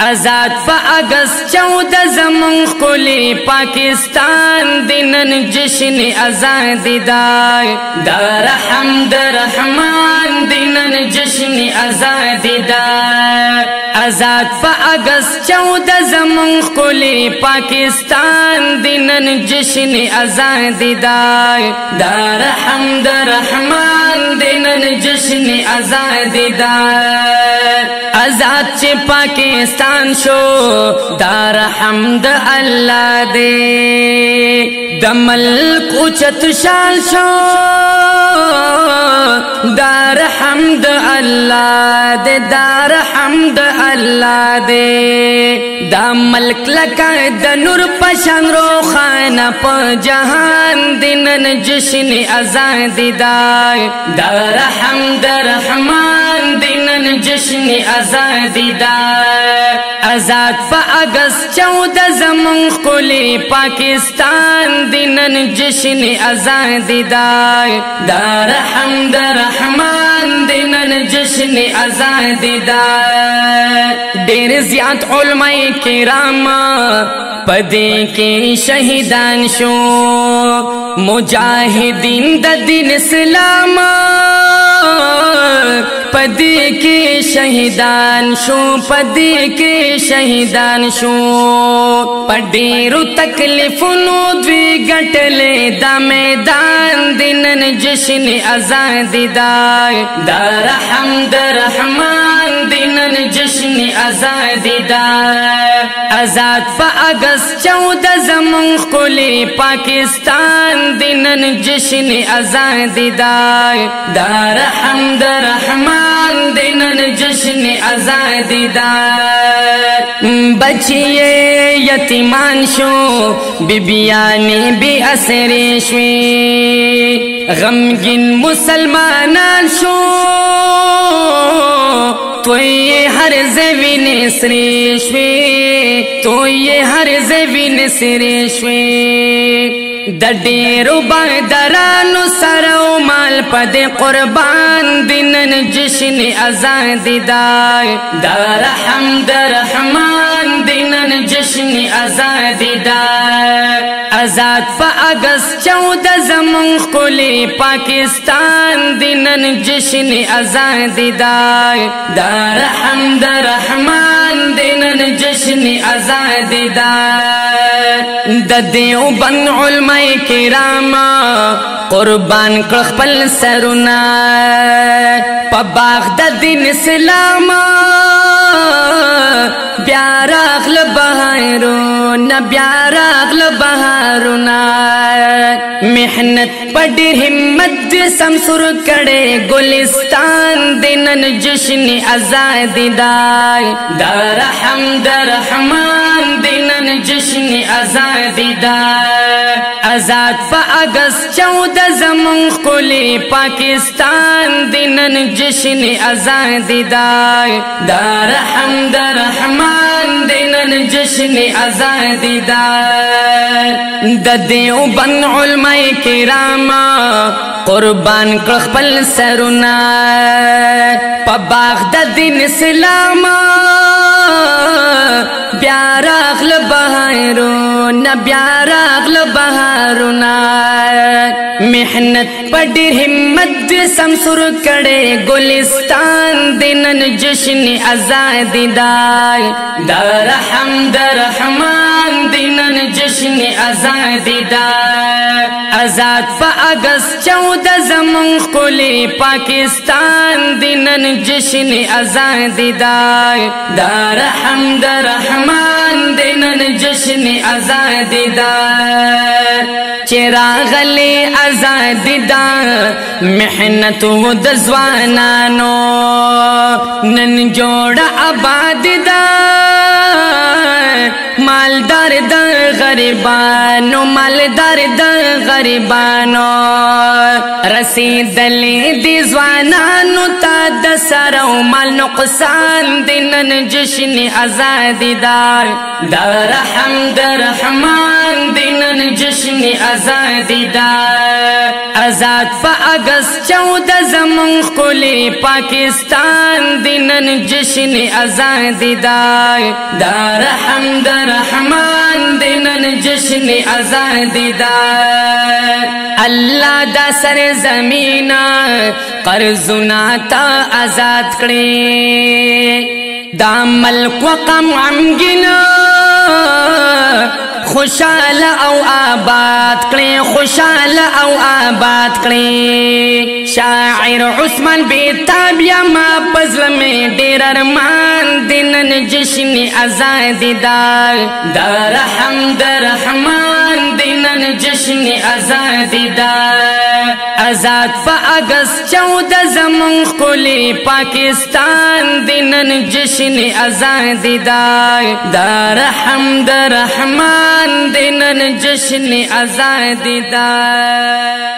आजाद पा अगस्त 14 ज़मन ख़ुली पाकिस्तान दिनन जश्न आज़ादी दाय दार हमद रहमान दिनन जश्न आज़ादी दाय आजाद पा अगस्त 14 ज़मन ख़ुली पाकिस्तान दिनन जश्न आज़ादी दाय दार हमद रहमान दिनन जश्न आज़ादी दाय आजाद चे पाकिस्तान शो दार हमद अल्लाह दे दमल कुचत शाल शो दार हमद अल्लाह दे दार हमद अल्लाह दे दा मल्क लका द नूर पशान रोखाना प जहान दिनन जश्न आज़ादी दाय दार हमद रहमान दिनन जश्न आज़ादी दाय आजाद पा अगस्त 14 ज़मन ख़ुली पाकिस्तान दिनन जश्न आज़ादी दाय दार हमद रहमान दिनन जश्न आज़ादी दाय ढेर ज़्याद उलमाए किराम पदे के शहीदान शो मुजाहिदीन द दीन इस्लाम पदे के शहीदान शो पदे के शहीदान शो पडेरु तकलीफुनु द्वी गटले दा मैदान दिनन जश्न आज़ादी दाय दार हमद रहमान दिनन जश्न आज़ादी दाय आजाद पा अगस्त 14 ज़मन ख़ुली पाकिस्तान दिनन जश्न आज़ादी दाय दार हमद रहमान दिनन जश्न आज़ादी दाय बचिए यतीमान शो बिबियाने बे असरे श्वी गमगिन मुसलमान शो तो ये हर ज़वीन श्रेष्वे तो ये हर ज़वीन श्रेष्वे दडेरो बादरानु सरो माल पदे कुर्बान दिनन जश्न आज़ादी दाय दार हमद रहमान दिनन जश्न आज़ादी दाय आजाद पा अगस्त 14 ज़मन ख़ुली पाकिस्तान दिनन जश्न आज़ादी दाय दार हमद रहमान दिनन जश्न आज़ादी दाय ददेव बन उलमाए किराम कुर्बान कर खपल सरुना पबाग द दीन इस्लाम ब्यारागल बहारो न ब्यारागल बहारुना मेहनत पड़ी हिम्मत समसुर कड़े गुलिस्तान दिनन जश्न आज़ादी दाय दार हमद रहमान दिनन जश्न आज़ादी दाय आजाद पा अगस्त 14 ज़मन ख़ुली पाकिस्तान दिनन जश्न आज़ादी दाय दार हमद रहमान दिनन जश्न आज़ादी दाय ददेव बन उलमाए किराम कुर्बान कर खपल सरुना पबाग द दीन इस्लाम ब्यारागल बहारो न ब्यारागल बहारुना मेहनत पड़ी हिम्मत समसुर कड़े गुलिस्तान दिनन जश्न आज़ादी दाय दार हमद रहमान दिनन जश्न आज़ादी दाय आजाद पा अगस्त 14 ज़मन ख़ुली पाकिस्तान दिनन जश्न आज़ादी दाय दार हमद रहमान दिनन जश्न आज़ादी दाय चिरागले आज़ादी दाय मेहनत वो द ज़वानानो नन जोड़ा आबादी दाय मालदार द गरीबानो मालदार द गरीबानो रसीदले दी ज़वानानो ता द सरो माल नुक़सान दिनन जश्न आज़ादी दाय در حمد رحمان دینن جشن آزادی دا آزاد پا اگست 14 زمون خلی پاکستان دینن جشن آزادی دا در حمد رحمان دینن جشن آزادی دا اللہ دا سر زمینا قرضنا تا آزاد کړي دا ملک وقم عمگنا خوشحال او آباد کړي خوشحال او آباد کړي شاعر عثمان بیتاب یا ما پزل میں ډیر ارمان دینن جشن آزادی دا در حمد رحمان دینن جشن آزادی دا آزاد پا اگست 14 زمون خلی پاکستان دینن جشن آزادی دا در حمد رحمان دینن جشن آزادی دا